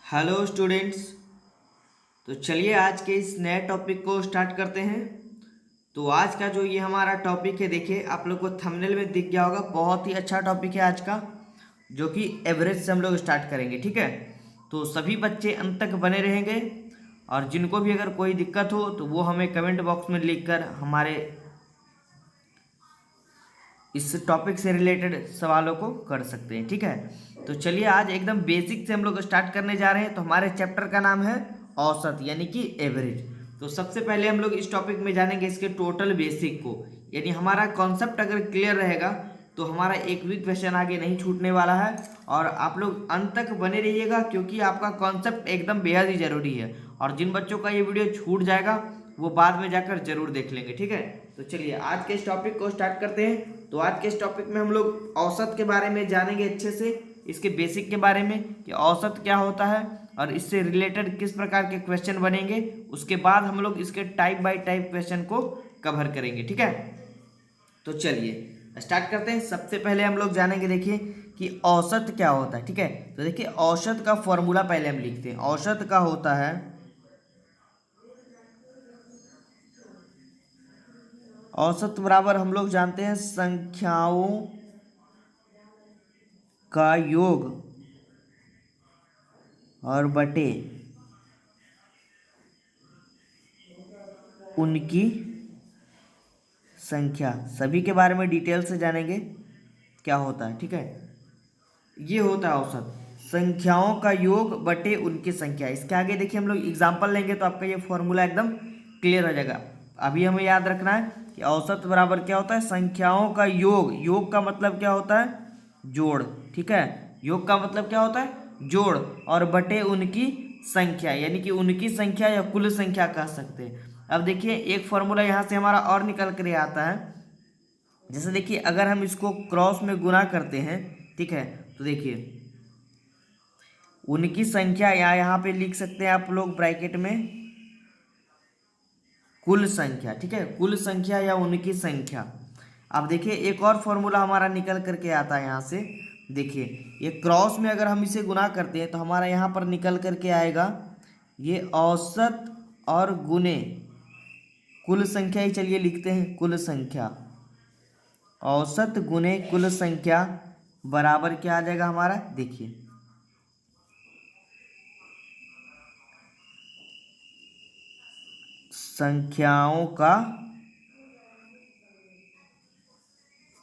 Hello students. तो चलिए आज के इस नए टॉपिक को स्टार्ट करते हैं। तो आज का जो ये हमारा टॉपिक है, देखिए आप लोग को थंबनेल में दिख गया होगा, बहुत ही अच्छा टॉपिक है आज का, जो कि एवरेज से हम लोग स्टार्ट करेंगे। ठीक है, तो सभी बच्चे अंत तक बने रहेंगे और जिनको भी अगर कोई दिक्कत हो तो वो हमें कमेंट बॉक्स में लिख कर हमारे इस टॉपिक से रिलेटेड सवालों को कर सकते हैं। ठीक है, तो चलिए आज एकदम बेसिक से हम लोग स्टार्ट करने जा रहे हैं। तो हमारे चैप्टर का नाम है औसत यानी कि एवरेज। तो सबसे पहले हम लोग इस टॉपिक में जानेंगे इसके टोटल बेसिक को, यानी हमारा कॉन्सेप्ट अगर क्लियर रहेगा तो हमारा एक भी क्वेश्चन आगे नहीं छूटने वाला है। और आप लोग अंत तक बने रहिएगा क्योंकि आपका कॉन्सेप्ट एकदम बेहद ही जरूरी है। और जिन बच्चों का ये वीडियो छूट जाएगा वो बाद में जाकर जरूर देख लेंगे। ठीक है, तो चलिए आज के इस टॉपिक को स्टार्ट करते हैं। तो आज के इस टॉपिक में हम लोग औसत के बारे में जानेंगे अच्छे से, इसके बेसिक के बारे में कि औसत क्या होता है और इससे रिलेटेड किस प्रकार के क्वेश्चन बनेंगे। उसके बाद हम लोग इसके टाइप बाय टाइप क्वेश्चन को कवर करेंगे। ठीक है, तो चलिए स्टार्ट करते हैं। सबसे पहले हम लोग जानेंगे, देखिए कि औसत क्या होता है। ठीक है, तो देखिए औसत का फॉर्मूला पहले हम लिखते हैं। औसत का होता है, औसत बराबर हम लोग जानते हैं संख्याओं का योग और बटे उनकी संख्या। सभी के बारे में डिटेल से जानेंगे क्या होता है। ठीक है, ये होता है औसत, संख्याओं का योग बटे उनकी संख्या। इसके आगे देखिए हम लोग एग्जांपल लेंगे तो आपका ये फॉर्मूला एकदम क्लियर हो जाएगा। अभी हमें याद रखना है कि औसत बराबर क्या होता है, संख्याओं का योग। योग का मतलब क्या होता है, जोड़। ठीक है, योग का मतलब क्या होता है, जोड़, और बटे उनकी संख्या यानी कि उनकी संख्या या कुल संख्या कह सकते हैं। अब देखिए एक फॉर्मूला यहाँ से हमारा और निकल कर आता है। जैसे देखिए अगर हम इसको क्रॉस में गुना करते हैं, ठीक है, तो देखिए उनकी संख्या या यहाँ पे लिख सकते हैं आप लोग ब्रैकेट में कुल संख्या। ठीक है, कुल संख्या या उनकी संख्या। अब देखिए एक और फॉर्मूला हमारा निकल करके आता है यहाँ से। देखिए ये क्रॉस में अगर हम इसे गुना करते हैं तो हमारा यहाँ पर निकल करके आएगा ये औसत और गुने कुल संख्या ही, चलिए लिखते हैं कुल संख्या। औसत गुने कुल संख्या बराबर क्या आ जाएगा हमारा, देखिए संख्याओं का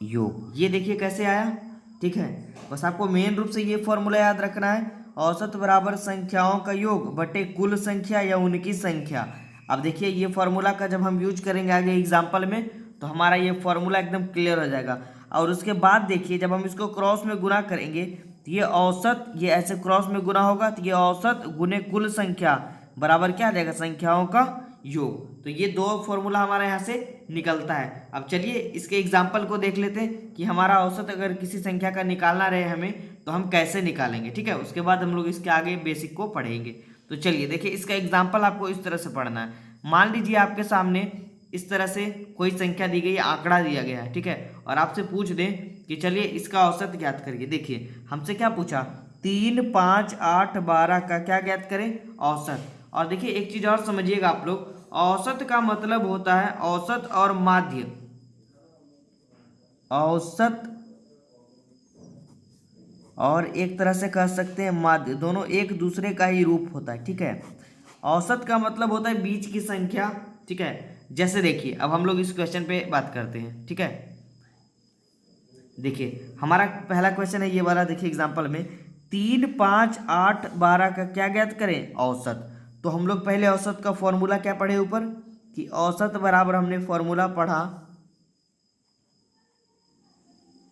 योग। ये देखिए कैसे आया। ठीक है, बस आपको मेन रूप से ये फॉर्मूला याद रखना है, औसत बराबर संख्याओं का योग बटे कुल संख्या या उनकी संख्या। अब देखिए ये फॉर्मूला का जब हम यूज करेंगे आगे एग्जाम्पल में तो हमारा ये फॉर्मूला एकदम क्लियर हो जाएगा। और उसके बाद देखिए जब हम इसको क्रॉस में गुना करेंगे तो ये औसत, ये ऐसे क्रॉस में गुना होगा तो ये औसत गुने कुल संख्या बराबर क्या आ जाएगा, संख्याओं का योग। तो ये दो फॉर्मूला हमारा यहाँ से निकलता है। अब चलिए इसके एग्जाम्पल को देख लेते हैं कि हमारा औसत अगर किसी संख्या का निकालना रहे हमें तो हम कैसे निकालेंगे। ठीक है, उसके बाद हम लोग इसके आगे बेसिक को पढ़ेंगे। तो चलिए देखिए इसका एग्जाम्पल आपको इस तरह से पढ़ना है। मान लीजिए आपके सामने इस तरह से कोई संख्या दी गई है, आंकड़ा दिया गया है। ठीक है, और आपसे पूछ दें कि चलिए इसका औसत ज्ञात करिए। देखिए हमसे क्या पूछा, 3, 5, 8, 12 का क्या ज्ञात करें, औसत। और देखिए एक चीज और समझिएगा आप लोग, औसत का मतलब होता है औसत और माध्य। औसत और एक तरह से कह सकते हैं माध्य, दोनों एक दूसरे का ही रूप होता है। ठीक है, औसत का मतलब होता है बीच की संख्या। ठीक है, जैसे देखिए अब हम लोग इस क्वेश्चन पे बात करते हैं। ठीक है, देखिए हमारा पहला क्वेश्चन है ये वाला। देखिए एग्जांपल में 3, 5, 8, 12 का क्या ज्ञात करें, औसत। तो हम लोग पहले औसत का फॉर्मूला क्या पढ़े ऊपर, कि औसत बराबर हमने फॉर्मूला पढ़ा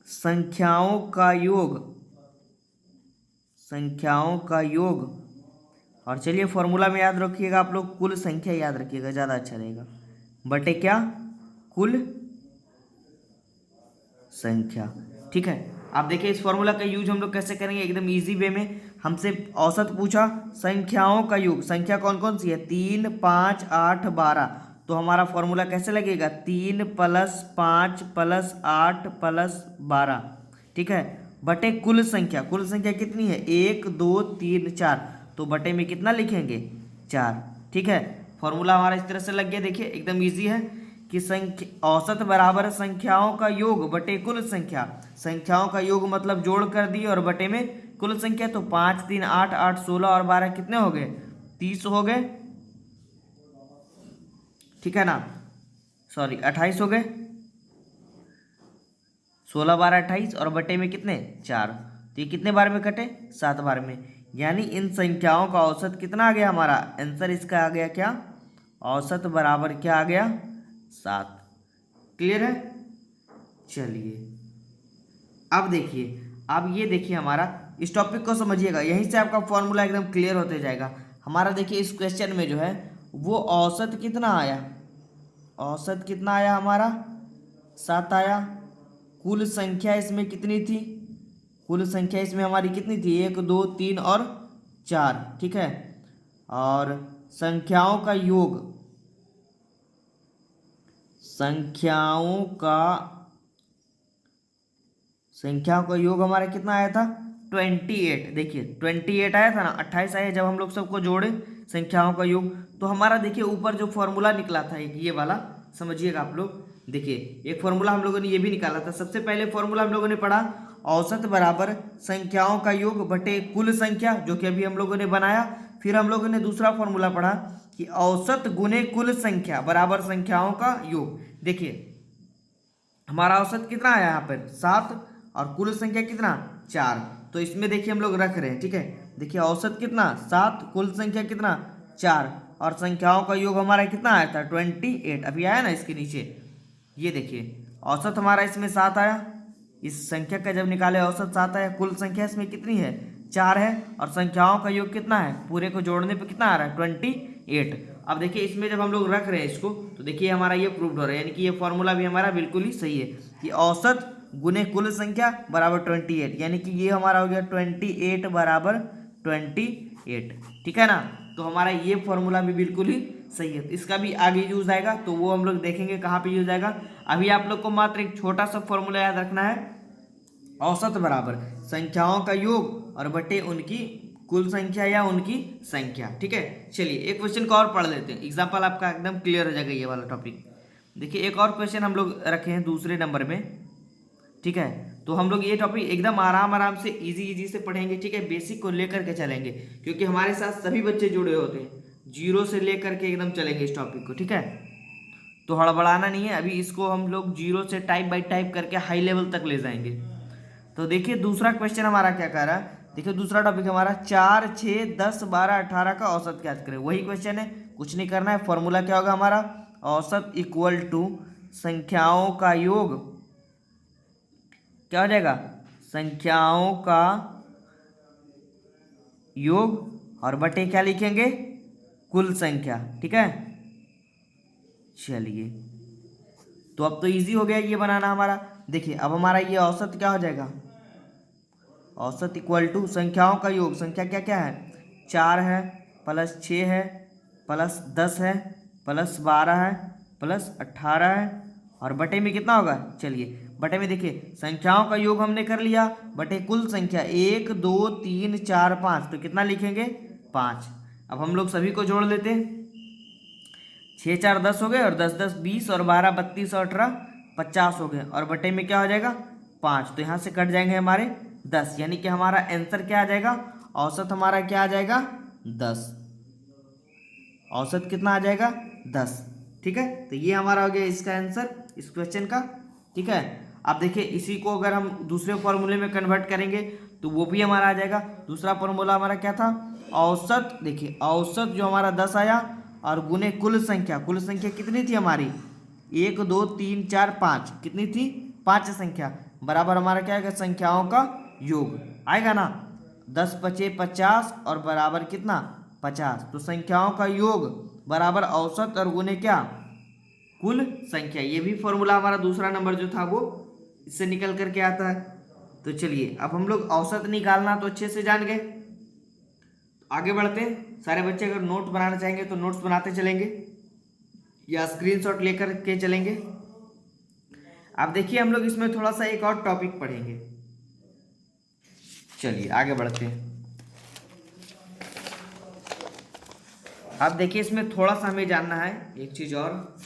संख्याओं का योग, संख्याओं का योग। और चलिए फॉर्मूला में याद रखिएगा आप लोग कुल संख्या याद रखिएगा, ज़्यादा अच्छा रहेगा, बटे क्या, कुल संख्या। ठीक है, आप देखिए इस फॉर्मूला का यूज हम लोग कैसे करेंगे, एकदम इजी वे में। हमसे औसत पूछा, संख्याओं का योग, संख्या कौन कौन सी है, 3, 5, 8, 12। तो हमारा फॉर्मूला कैसे लगेगा, 3 + 5 + 8 + 12। ठीक है, बटे कुल संख्या। कुल संख्या कितनी है, 1, 2, 3, 4। तो बटे में कितना लिखेंगे 4। ठीक है, फॉर्मूला हमारा इस तरह से लग गया। देखिए एकदम इजी है कि संख्या औसत बराबर संख्याओं का योग बटे कुल संख्या। संख्याओं का योग मतलब जोड़ कर दिए और बटे में कुल संख्या, तो 5 3 8 8 16 और 12 कितने हो गए 30 हो गए। ठीक है ना, सॉरी 28 हो गए, 16 12 28 और बटे में कितने 4। तो ये कितने बार में कटे 7 बार में, यानी इन संख्याओं का औसत कितना आ गया हमारा आंसर इसका आ गया क्या, औसत बराबर क्या आ गया 7। क्लियर है। चलिए अब देखिए, अब ये देखिए हमारा इस टॉपिक को समझिएगा, यहीं से आपका फॉर्मूला एकदम क्लियर होते जाएगा हमारा। देखिए इस क्वेश्चन में जो है वो औसत कितना आया, औसत कितना आया हमारा 7 आया। कुल संख्या इसमें कितनी थी, कुल संख्या इसमें हमारी कितनी थी 1 2 3 और 4। ठीक है, और संख्याओं का योग, संख्याओं का योग हमारा कितना आया था 28। देखिए 28 आया था ना, 28 आया जब हम लोग सबको जोड़े संख्याओं का योग। तो हमारा देखिए ऊपर जो फॉर्मूला निकला था एक ये वाला, समझिएगा आप लोग। देखिए एक फॉर्मूला हम लोगों ने ये भी निकाला था। सबसे पहले फॉर्मूला हम लोगों ने पढ़ा औसत बराबर संख्याओं का योग बटे कुल संख्या, जो कि अभी हम लोगों ने बनाया। फिर हम लोगों ने दूसरा फॉर्मूला पढ़ा कि औसत गुने कुल संख्या बराबर संख्याओं का योग। देखिए हमारा औसत कितना आया यहाँ पर 7 और कुल संख्या कितना 4। तो इसमें देखिए हम लोग रख रहे हैं। ठीक है, देखिए औसत कितना 7, कुल संख्या कितना 4 और संख्याओं का योग हमारा कितना आया था 28। अभी आया ना इसके नीचे, ये देखिए औसत हमारा इसमें 7 आया, इस संख्या का जब निकाले औसत 7 आया। कुल संख्या इसमें कितनी है 4 है और संख्याओं का योग कितना है, पूरे को जोड़ने पे कितना आ रहा है 28। अब देखिए इसमें जब हम लोग रख रहे हैं इसको, तो देखिए हमारा ये प्रूव हो रहा है, यानी कि ये फॉर्मूला भी हमारा बिल्कुल ही सही है कि औसत गुने कुल संख्या बराबर 28, यानी कि ये हमारा हो गया 28 बराबर 28। ठीक है ना, तो हमारा ये फॉर्मूला भी बिल्कुल ही सही है। इसका भी आगे यूज आएगा, तो वो हम लोग देखेंगे कहाँ पे यूज आएगा। अभी आप लोग को मात्र एक छोटा सा फॉर्मूला याद रखना है, औसत बराबर संख्याओं का योग और बटे उनकी कुल संख्या या उनकी संख्या। ठीक है, चलिए एक क्वेश्चन को और पढ़ लेते हैं, एग्जाम्पल आपका एकदम क्लियर हो जाएगा ये वाला टॉपिक। देखिए एक और क्वेश्चन हम लोग रखे हैं दूसरे नंबर में। ठीक है, तो हम लोग ये टॉपिक एकदम आराम आराम से इजी से पढ़ेंगे। ठीक है, बेसिक को लेकर के चलेंगे, क्योंकि हमारे साथ सभी बच्चे जुड़े होते हैं, जीरो से लेकर के एकदम चलेंगे इस टॉपिक को। ठीक है, तो हड़बड़ाना नहीं है, अभी इसको हम लोग जीरो से टाइप बाई टाइप करके हाई लेवल तक ले जाएंगे। तो देखिए दूसरा क्वेश्चन हमारा क्या कह रहा है, देखिए दूसरा टॉपिक हमारा 4 6 10 12 18 का औसत ज्ञात करें। वही क्वेश्चन है, कुछ नहीं करना है। फॉर्मूला क्या होगा हमारा, औसत इक्वल टू संख्याओं का योग, क्या हो जाएगा संख्याओं का योग और बटे क्या लिखेंगे कुल संख्या। ठीक है, चलिए तो अब तो इजी हो गया ये बनाना हमारा। देखिए अब हमारा ये औसत क्या हो जाएगा, औसत इक्वल टू संख्याओं का योग, संख्या क्या क्या है 4 है प्लस 6 है प्लस 10 है प्लस 12 है प्लस 18 है और बटे में कितना होगा। चलिए बटे में देखिए संख्याओं का योग हमने कर लिया, बटे कुल संख्या 1 2 3 4 5, तो कितना लिखेंगे 5। अब हम लोग सभी को जोड़ लेते हैं, 6 4 10 हो गए और 10 10 20 और 12 32 और 18 50 हो गए और बटे में क्या हो जाएगा 5। तो यहाँ से कट जाएंगे हमारे 10, यानी कि हमारा आंसर क्या आ जाएगा, औसत हमारा क्या आ जाएगा 10। औसत कितना आ जाएगा 10। ठीक है, तो ये हमारा हो गया इसका आंसर इस क्वेश्चन का। ठीक है, अब देखिए इसी को अगर हम दूसरे फॉर्मूले में कन्वर्ट करेंगे तो वो भी हमारा आ जाएगा। दूसरा फॉर्मूला हमारा क्या था, औसत, देखिए औसत जो हमारा 10 आया और गुने कुल संख्या, कुल संख्या कितनी थी हमारी 1 2 3 4 5, कितनी थी 5 संख्या, बराबर हमारा क्या आएगा संख्याओं का योग आएगा ना, 10 पचे 50 और बराबर कितना 50। तो संख्याओं का योग बराबर औसत और गुने क्या कुल संख्या। ये भी फॉर्मूला हमारा दूसरा नंबर जो था वो इससे निकल करके आता है। तो चलिए अब हम लोग औसत निकालना तो अच्छे से जान गए, आगे बढ़ते हैं। सारे बच्चे अगर नोट बनाना चाहेंगे तो नोट्स बनाते चलेंगे या स्क्रीनशॉट लेकर के चलेंगे। अब देखिए हम लोग इसमें थोड़ा सा एक और टॉपिक पढ़ेंगे। चलिए आगे बढ़ते हैं। आप देखिए इसमें थोड़ा सा हमें जानना है एक चीज और,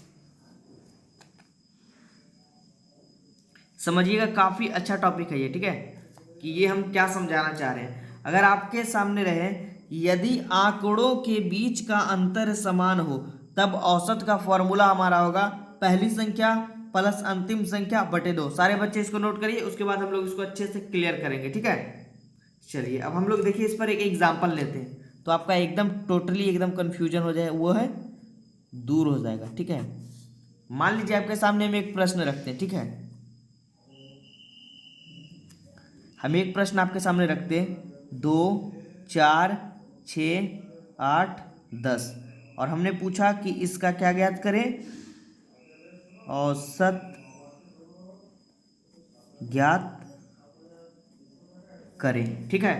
समझिएगा काफी अच्छा टॉपिक है ये, ठीक है, कि ये हम क्या समझाना चाह रहे हैं। अगर आपके सामने रहे यदि आंकड़ों के बीच का अंतर समान हो तब औसत का फॉर्मूला हमारा होगा पहली संख्या प्लस अंतिम संख्या बटे 2। सारे बच्चे इसको नोट करिए, उसके बाद हम लोग इसको अच्छे से क्लियर करेंगे, ठीक है। चलिए अब हम लोग देखिए इस पर एक एग्जाम्पल लेते हैं तो आपका एकदम टोटली एकदम कंफ्यूजन हो जाए, वो है दूर हो जाएगा, ठीक है। मान लीजिए आपके सामने हम एक प्रश्न रखते हैं, ठीक है, हम एक प्रश्न आपके सामने रखते हैं 2 4 6 8 10 और हमने पूछा कि इसका क्या ज्ञात करें, औसत ज्ञात करें, ठीक है।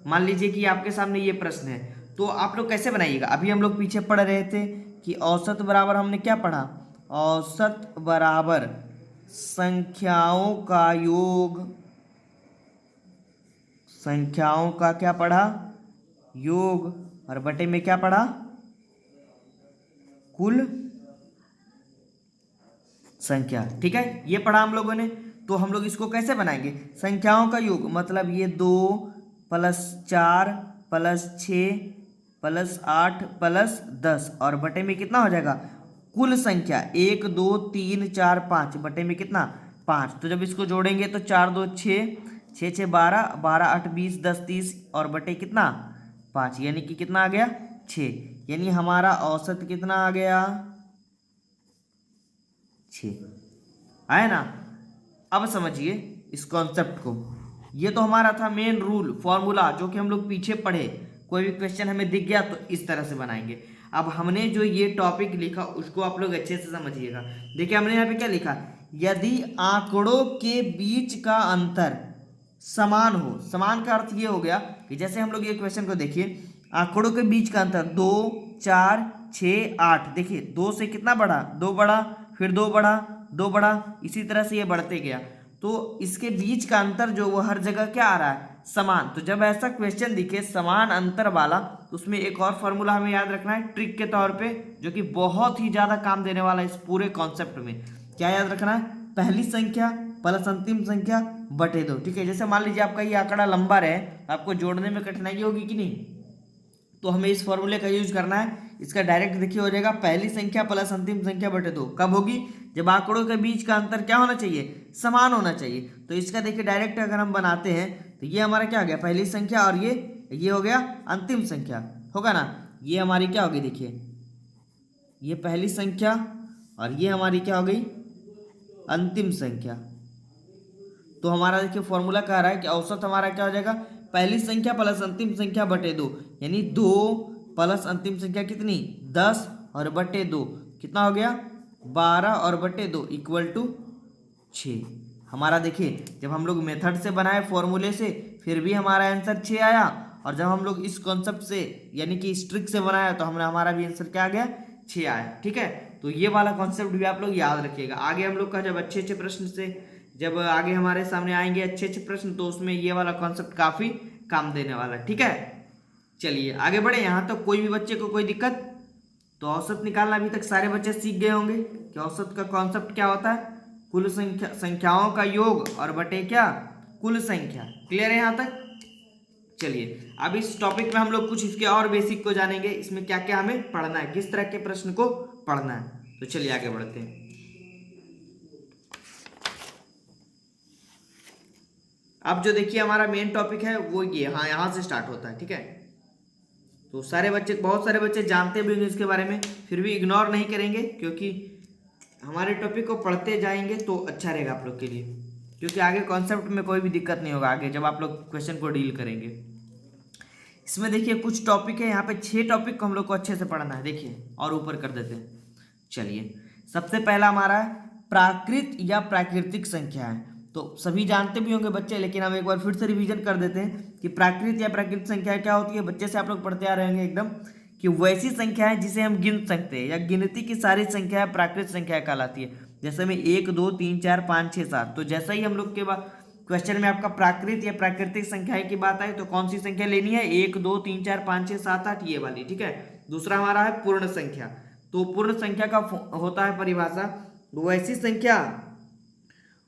मान लीजिए कि आपके सामने ये प्रश्न है तो आप लोग कैसे बनाइएगा। अभी हम लोग पीछे पढ़ रहे थे कि औसत बराबर हमने क्या पढ़ा, औसत बराबर संख्याओं का योग, संख्याओं का क्या पढ़ा, योग, और बटे में क्या पढ़ा, कुल संख्या, ठीक है, ये पढ़ा हम लोगों ने। तो हम लोग इसको कैसे बनाएंगे, संख्याओं का योग मतलब ये 2 प्लस 4 प्लस 6 प्लस 8 प्लस 10 और बटे में कितना हो जाएगा, कुल संख्या 1 2 3 4 5 बटे में कितना 5। तो जब इसको जोड़ेंगे तो 4 2 6 6 6 12 12 8 20 10 30 और बटे कितना 5, यानी कि कितना आ गया 6, यानी हमारा औसत कितना आ गया 6, आया ना। अब समझिए इस कॉन्सेप्ट को, ये तो हमारा था मेन रूल फॉर्मूला जो कि हम लोग पीछे पढ़े। कोई भी क्वेश्चन हमें दिख गया तो इस तरह से बनाएंगे। अब हमने जो ये टॉपिक लिखा उसको आप लोग अच्छे से समझिएगा। देखिए हमने यहाँ पे क्या लिखा, यदि आंकड़ों के बीच का अंतर समान हो, समान का अर्थ ये हो गया कि जैसे हम लोग ये क्वेश्चन को देखिए, आंकड़ों के बीच का अंतर 2 4 6 8, देखिए 2 से कितना बढ़ा, 2 बढ़ा, फिर 2 बढ़ा, 2 बढ़ा, इसी तरह से ये बढ़ते गया। तो इसके बीच का अंतर जो वो हर जगह क्या आ रहा है, समान। तो जब ऐसा क्वेश्चन दिखे समान अंतर वाला तो उसमें एक और फॉर्मूला हमें याद रखना है ट्रिक के तौर पे, जो कि बहुत ही ज्यादा काम देने वाला है इस पूरे कॉन्सेप्ट में। क्या याद रखना है, पहली संख्या प्लस अंतिम संख्या बटे 2, ठीक है। जैसे मान लीजिए आपका ये आंकड़ा लंबा रहे, आपको जोड़ने में कठिनाई होगी कि नहीं, तो हमें इस फॉर्मूले का यूज करना है। इसका डायरेक्ट देखिए हो जाएगा पहली संख्या प्लस अंतिम संख्या बटे 2, कब होगी, जब आंकड़ों के बीच का अंतर क्या होना चाहिए, समान होना चाहिए। तो इसका देखिए डायरेक्ट अगर हम बनाते हैं तो ये हमारा क्या हो गया, पहली संख्या, और ये हो गया अंतिम संख्या, होगा ना। ये हमारी क्या होगी, देखिए ये पहली संख्या और ये हमारी क्या हो गई, अंतिम संख्या। तो हमारा देखिए फॉर्मूला कह रहा है कि औसत हमारा क्या हो जाएगा, पहली संख्या प्लस अंतिम संख्या बटे 2, यानी 2 प्लस अंतिम संख्या कितनी 10 और बटे 2 कितना हो गया 12 और बटे 2 इक्वल टू 6। हमारा देखिए जब हम लोग मेथड से बनाए फॉर्मूले से फिर भी हमारा आंसर 6 आया, और जब हम लोग इस कॉन्सेप्ट से यानी कि इस ट्रिक से बनाया तो हमने हमारा भी आंसर क्या आ गया 6 आया, ठीक है। तो ये वाला कॉन्सेप्ट भी आप लोग याद रखिएगा। आगे हम लोग का जब अच्छे अच्छे प्रश्न से जब आगे हमारे सामने आएंगे अच्छे अच्छे प्रश्न तो उसमें ये वाला कॉन्सेप्ट काफी काम देने वाला, ठीक है। चलिए आगे बढ़े। यहाँ तक कोई भी बच्चे को कोई दिक्कत, तो औसत निकालना अभी तक सारे बच्चे सीख गए होंगे कि औसत का कॉन्सेप्ट क्या होता है, कुल संख्या, संख्याओं का योग और बटे क्या कुल संख्या। क्लियर है यहाँ तक। चलिए अब इस टॉपिक में हम लोग कुछ इसके और बेसिक को जानेंगे, इसमें क्या क्या हमें पढ़ना है, किस तरह के प्रश्न को पढ़ना है। तो चलिए आगे बढ़ते हैं। अब जो देखिए हमारा मेन टॉपिक है वो ये, हाँ यहाँ से स्टार्ट होता है, ठीक है। तो सारे बच्चे, बहुत सारे बच्चे जानते भी होंगे इसके बारे में, फिर भी इग्नोर नहीं करेंगे क्योंकि हमारे टॉपिक को पढ़ते जाएंगे तो अच्छा रहेगा आप लोग के लिए, क्योंकि आगे कॉन्सेप्ट में कोई भी दिक्कत नहीं होगा आगे जब आप लोग क्वेश्चन को डील करेंगे। इसमें देखिए कुछ टॉपिक है, यहाँ पे 6 टॉपिक को हम लोग को अच्छे से पढ़ना है। देखिए और ऊपर कर देते हैं। चलिए सबसे पहला हमारा है प्राकृत या प्राकृतिक संख्या है। तो सभी जानते भी होंगे बच्चे, लेकिन हम एक बार फिर से रिवीजन कर देते हैं कि प्राकृत या प्राकृतिक संख्या क्या होती है। बच्चे से आप लोग पढ़ते आ रहे होंगे एकदम, कि वैसी संख्या है जिसे हम गिन सकते हैं या गिनती की सारी संख्या प्राकृतिक संख्या कहलाती है। जैसे में 1 2 3 4 5 6 7, तो जैसा ही हम लोग के बाद क्वेश्चन में आपका प्राकृत या प्राकृतिक संख्या की बात आए तो कौन सी संख्या लेनी है, 1 2 3 4 5 6 7 8 ये वाली, ठीक है। दूसरा हमारा है पूर्ण संख्या। तो पूर्ण संख्या का होता है परिभाषा, वैसी संख्या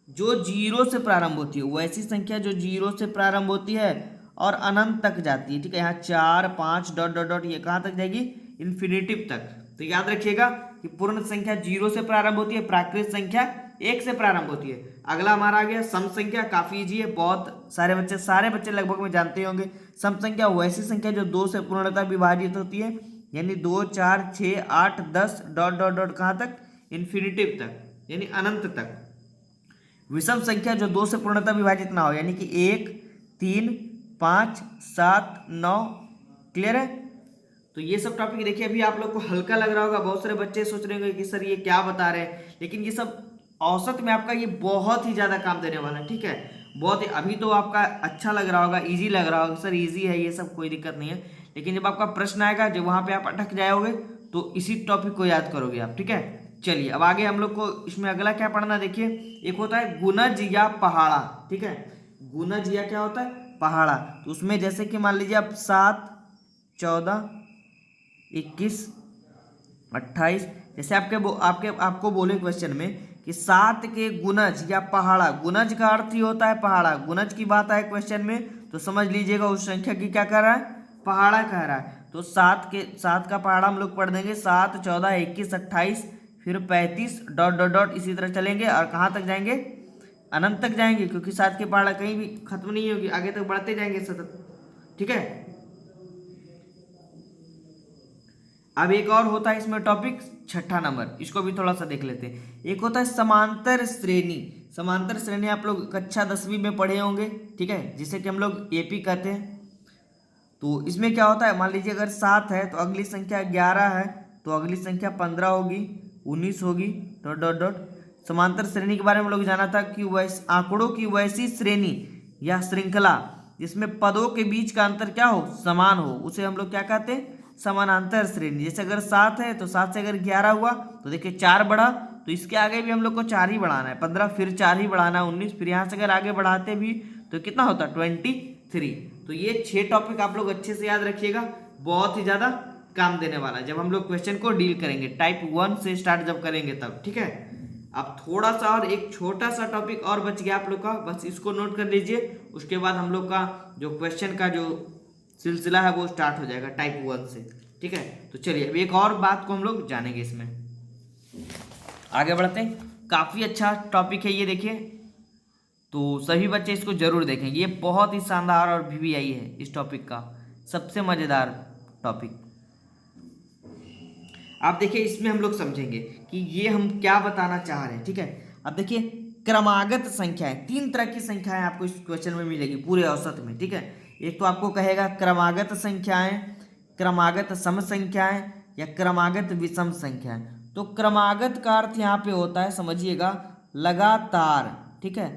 जो जीरो से प्रारंभ होती है, वैसी संख्या जो जीरो से प्रारंभ होती है और अनंत तक जाती है, ठीक है। यहाँ 4 5 डॉट डॉट डॉट ये कहाँ तक जाएगी, इन्फिनिटिव तक। तो याद रखिएगा कि पूर्ण संख्या जीरो से प्रारंभ होती है, प्राकृत संख्या 1 से प्रारंभ होती है। अगला हमारा आ गया सम संख्या, काफी इजी है, बहुत सारे बच्चे लगभग में जानते होंगे। सम संख्या वैसी संख्या जो 2 से पूर्णतः विभाजित होती है, यानी 2 4 6 8 10 डॉट डॉट डॉट कहाँ तक, इन्फिनिटिव तक, यानी अनंत तक। विषम संख्या जो 2 से पूर्णतः विभाजित ना हो, यानी कि 1 3 5 7 9। क्लियर है। तो ये सब टॉपिक देखिए, अभी आप लोग को हल्का लग रहा होगा, बहुत सारे बच्चे सोच रहे होंगे कि सर ये क्या बता रहे हैं, लेकिन ये सब औसत में आपका ये बहुत ही ज्यादा काम देने वाला है, ठीक है। बहुत ही, अभी तो आपका अच्छा लग रहा होगा, इजी लग रहा होगा, सर इजी है ये सब, कोई दिक्कत नहीं है। लेकिन जब आपका प्रश्न आएगा, जब वहां पे आप अटक जाओगे तो इसी टॉपिक को याद करोगे आप, ठीक है। चलिए अब आगे हम लोग को इसमें अगला क्या पढ़ना, देखिए एक होता है गुणज या पहाड़ा, ठीक है। गुणज या क्या होता है, पहाड़ा। तो उसमें जैसे कि मान लीजिए आप 7 14 21 28, जैसे आपको बोले क्वेश्चन में कि 7 के गुणज या पहाड़ा, गुणज का अर्थ ही होता है पहाड़ा, गुणज की बात आए क्वेश्चन में तो समझ लीजिएगा उस संख्या की क्या कह रहा है, पहाड़ा कह रहा है। तो 7 का पहाड़ा हम लोग पढ़ देंगे 7 14 21 28 फिर 35 डॉट डॉट डॉट, इसी तरह चलेंगे और कहाँ तक जाएंगे, अनंत तक जाएंगे, क्योंकि 7 के पहाड़ा कहीं भी खत्म नहीं होगी, आगे तक बढ़ते जाएंगे सतत, ठीक है। अब एक और होता है इसमें टॉपिक, छठा नंबर, इसको भी थोड़ा सा देख लेते हैं। एक होता है समांतर श्रेणी। समांतर श्रेणी आप लोग कक्षा 10वीं में पढ़े होंगे, ठीक है, जिसे कि हम लोग एपी कहते हैं। तो इसमें क्या होता है, मान लीजिए अगर 7 है तो अगली संख्या 11 है, तो अगली संख्या 15 होगी, 19 होगी, डॉट डॉट डॉट। समांतर श्रेणी के बारे में हम लोग जाना था कि वैसे आंकड़ों की वैसी श्रेणी या श्रृंखला जिसमें पदों के बीच का अंतर क्या हो, समान हो, उसे हम लोग क्या कहते हैं, समानांतर श्रेणी। जैसे अगर 7 है तो 7 से अगर 11 हुआ तो देखिए 4 बढ़ा, तो इसके आगे भी हम लोग को 4 ही बढ़ाना है, 15 फिर 4 ही बढ़ाना है 19, फिर यहाँ से अगर आगे बढ़ाते भी तो कितना होता है 23। तो ये 6 टॉपिक आप लोग अच्छे से याद रखिएगा, बहुत ही ज्यादा काम देने वाला है जब हम लोग क्वेश्चन को डील करेंगे, टाइप 1 से स्टार्ट जब करेंगे तब, ठीक है। अब थोड़ा सा और एक छोटा सा टॉपिक और बच गया आप लोग का, बस इसको नोट कर लीजिए, उसके बाद हम लोग का जो क्वेश्चन का जो सिलसिला है वो स्टार्ट हो जाएगा टाइप 1 से, ठीक है। तो चलिए अब एक और बात को हम लोग जानेंगे, इसमें आगे बढ़ते हैं। काफी अच्छा टॉपिक है ये, देखिए तो सभी बच्चे इसको जरूर देखेंगे, ये बहुत ही शानदार और वीवीआई है इस टॉपिक का सबसे मजेदार टॉपिक। आप देखिए इसमें हम लोग समझेंगे कि ये हम क्या बताना चाह रहे हैं, ठीक है। अब देखिए क्रमागत संख्याएं, 3 तरह की संख्याएं आपको इस क्वेश्चन में मिलेगी पूरे औसत में, ठीक है। एक तो आपको कहेगा क्रमागत संख्याएं, क्रमागत सम संख्याएं या क्रमागत विषम संख्याएं। तो क्रमागत का अर्थ यहाँ पे होता है, समझिएगा, लगातार, ठीक है।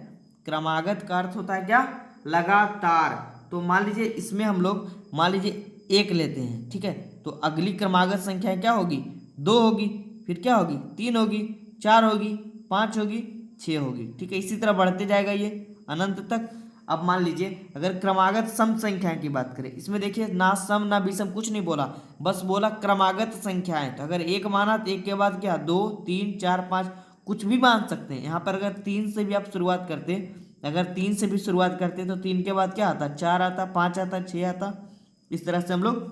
क्रमागत का अर्थ होता है क्या, लगातार। तो मान लीजिए इसमें हम लोग मान लीजिए 1 लेते हैं, ठीक है। तो अगली क्रमागत संख्या क्या होगी, 2 होगी, फिर क्या होगी 3 होगी, 4 होगी, 5 होगी, 6 होगी, ठीक है। इसी तरह बढ़ते जाएगा ये अनंत तक। अब मान लीजिए अगर क्रमागत सम संख्या की बात करें, इसमें देखिए ना सम ना विषम कुछ नहीं बोला, बस बोला क्रमागत संख्याएं। तो अगर 1 माना तो 1 के बाद क्या 2 3 4 5 कुछ भी मान सकते हैं। यहाँ पर अगर 3 से भी आप शुरुआत करते, अगर 3 से भी शुरुआत करते तो 3 के बाद क्या आता, 4 आता, 5 आता, 6 आता, इस तरह से हम लोग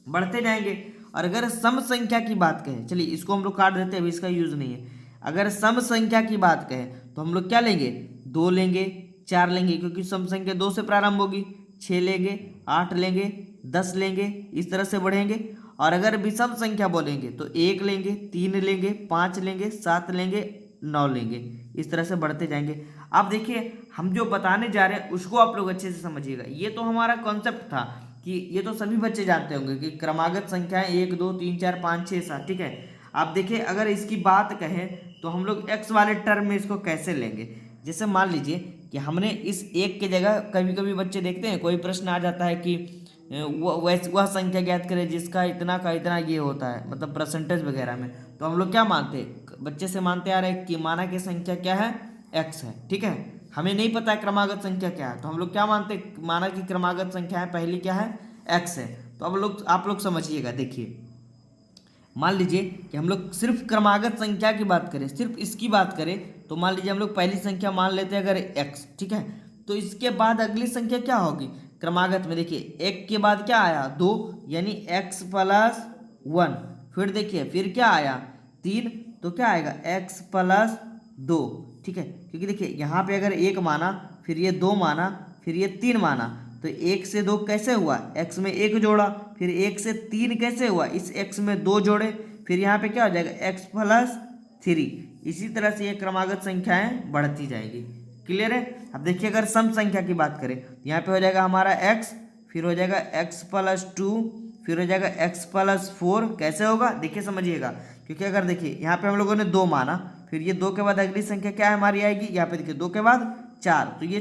बढ़ते जाएंगे। और अगर सम संख्या की बात कहें, चलिए इसको हम लोग काट देते हैं, अभी इसका यूज नहीं है। अगर सम संख्या की बात कहें तो हम लोग क्या लेंगे, 2 लेंगे, 4 लेंगे, क्योंकि सम संख्या 2 से प्रारंभ होगी, 6 लेंगे, 8 लेंगे, 10 लेंगे, इस तरह से बढ़ेंगे। और अगर विषम संख्या बोलेंगे तो 1 लेंगे, 3 लेंगे, 5 लेंगे, 7 लेंगे, 9 लेंगे, इस तरह से बढ़ते जाएंगे। आप देखिए हम जो बताने जा रहे हैं उसको आप लोग अच्छे से समझिएगा। ये तो हमारा कॉन्सेप्ट था कि ये तो सभी बच्चे जानते होंगे कि क्रमागत संख्याएं 1 2 3 4 5 6 7, ठीक है। आप देखिए अगर इसकी बात कहें तो हम लोग एक्स वाले टर्म में इसको कैसे लेंगे। जैसे मान लीजिए कि हमने इस 1 की जगह, कभी कभी बच्चे देखते हैं कोई प्रश्न आ जाता है कि वह संख्या ज्ञात करें जिसका इतना का इतना ये होता है, मतलब परसेंटेज वगैरह में। तो हम लोग क्या मानते हैं, बच्चे से मानते आ रहे हैं कि माना की संख्या क्या है, एक्स है, ठीक है। हमें नहीं पता है क्रमागत संख्या क्या है, तो हम लोग क्या माना कि क्रमागत संख्या है, पहली क्या है, x है। तो अब आप लोग समझिएगा, देखिए मान लीजिए कि हम लोग सिर्फ क्रमागत संख्या की बात करें, सिर्फ इसकी बात करें, तो मान लीजिए हम लोग पहली संख्या मान लेते हैं अगर x, ठीक है। तो इसके बाद अगली संख्या क्या होगी क्रमागत में, देखिए एक के बाद क्या आया 2, यानी x प्लस 1। फिर देखिए फिर क्या आया 3, तो क्या आएगा x प्लस 2, ठीक है। क्योंकि देखिए यहाँ पे अगर 1 माना, फिर ये 2 माना, फिर ये 3 माना, तो 1 से 2 कैसे हुआ, x में 1 जोड़ा, फिर 1 से 3 कैसे हुआ, इस x में 2 जोड़े, फिर यहाँ पे क्या हो जाएगा x प्लस 3। इसी तरह से ये क्रमागत संख्याएं बढ़ती जाएगी। क्लियर है। अब देखिए अगर सम संख्या की बात करें, तो यहाँ पे हो जाएगा हमारा x, फिर हो जाएगा x प्लस 2, फिर हो जाएगा x प्लस 4। कैसे होगा देखिए समझिएगा, क्योंकि अगर देखिए यहाँ पे हम लोगों ने 2 माना, फिर ये 2 के बाद अगली संख्या क्या है हमारी आएगी, यहाँ पे देखिए 2 के बाद 4, तो ये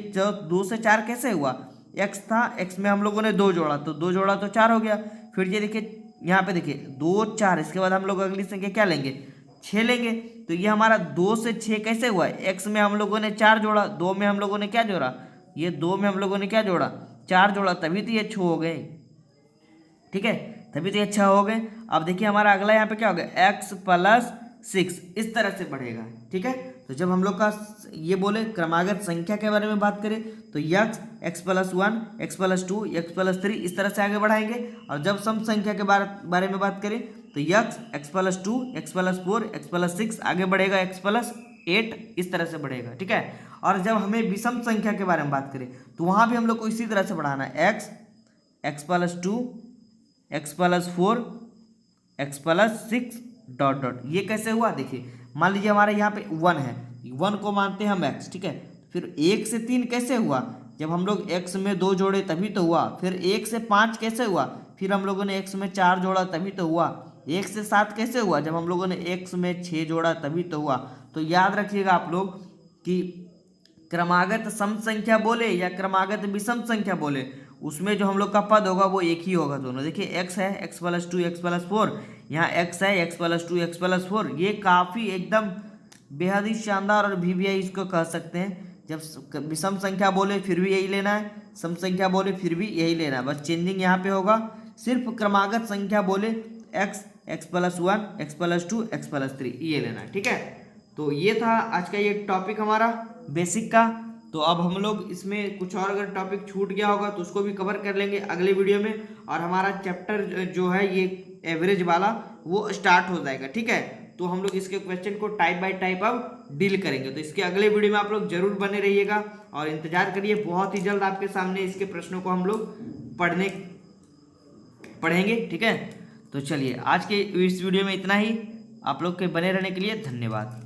2 से 4 कैसे हुआ, x था, x में हम लोगों ने 2 जोड़ा, तो 2 जोड़ा तो 4 हो गया। फिर ये देखिए यहाँ पे देखिए 2 4, इसके बाद हम लोग अगली संख्या क्या लेंगे, 6 लेंगे। तो ये हमारा 2 से 6 कैसे हुआ, x में हम लोगों ने 4 जोड़ा, 2 में हम लोगों ने क्या जोड़ा, ये 2 में हम लोगों ने क्या जोड़ा, 4 जोड़ा, तभी तो ये 6 हो गए, ठीक है, तभी तो ये 6 हो गए। अब देखिए हमारा अगला यहाँ पे क्या हो गया, x प्लस 6, इस तरह से बढ़ेगा, ठीक है। तो जब हम लोग का ये बोले क्रमागत संख्या के बारे में बात करें, तो x plus 1, x plus 2, x plus 3, इस तरह से आगे बढ़ाएंगे। और जब सम संख्या के बारे में बात करें, तो x plus 2, x plus 4, x plus 6, आगे बढ़ेगा x प्लस 8, इस तरह से बढ़ेगा, ठीक है। और जब हमें विषम संख्या के बारे में बात करें, तो वहाँ भी हम लोग को इसी तरह से बढ़ाना है, x plus 2, x plus 4, x plus 6 dot dot. ये कैसे हुआ देखिए, मान लीजिए हमारे यहाँ पे 1 है, 1 को मानते हैं हम x, ठीक है। फिर 1 से 3 कैसे हुआ, जब हम लोग x में 2 जोड़े तभी तो हुआ। फिर 1 से 5 कैसे हुआ, फिर हम लोगों ने x में 4 जोड़ा तभी तो हुआ। 1 से 7 कैसे हुआ, जब हम लोगों ने x में 6 जोड़ा तभी तो हुआ। तो याद रखिएगा आप लोग कि क्रमागत सम संख्या बोले या क्रमागत विषम संख्या बोले, उसमें जो हम लोग का पद होगा वो एक ही होगा दोनों। देखिए x है, x प्लस 2, x प्लस 4, यहाँ x है, x प्लस 2, x प्लस 4। ये काफ़ी एकदम बेहद ही शानदार और VVI इसको कह सकते हैं। जब विषम संख्या बोले फिर भी यही लेना है, सम संख्या बोले फिर भी यही लेना है, बस चेंजिंग यहाँ पे होगा। सिर्फ क्रमागत संख्या बोले x plus 1, x plus 2, x plus 3, ये लेना है, ठीक है। तो ये था आज का ये टॉपिक हमारा बेसिक का। तो अब हम लोग इसमें कुछ और अगर टॉपिक छूट गया होगा तो उसको भी कवर कर लेंगे अगले वीडियो में। और हमारा चैप्टर जो है ये एवरेज वाला वो स्टार्ट हो जाएगा, ठीक है। तो हम लोग इसके क्वेश्चन को टाइप बाय टाइप अब डील करेंगे। तो इसके अगले वीडियो में आप लोग जरूर बने रहिएगा और इंतजार करिए, बहुत ही जल्द आपके सामने इसके प्रश्नों को हम लोग पढ़ेंगे, ठीक है। तो चलिए आज के इस वीडियो में इतना ही। आप लोग के बने रहने के लिए धन्यवाद।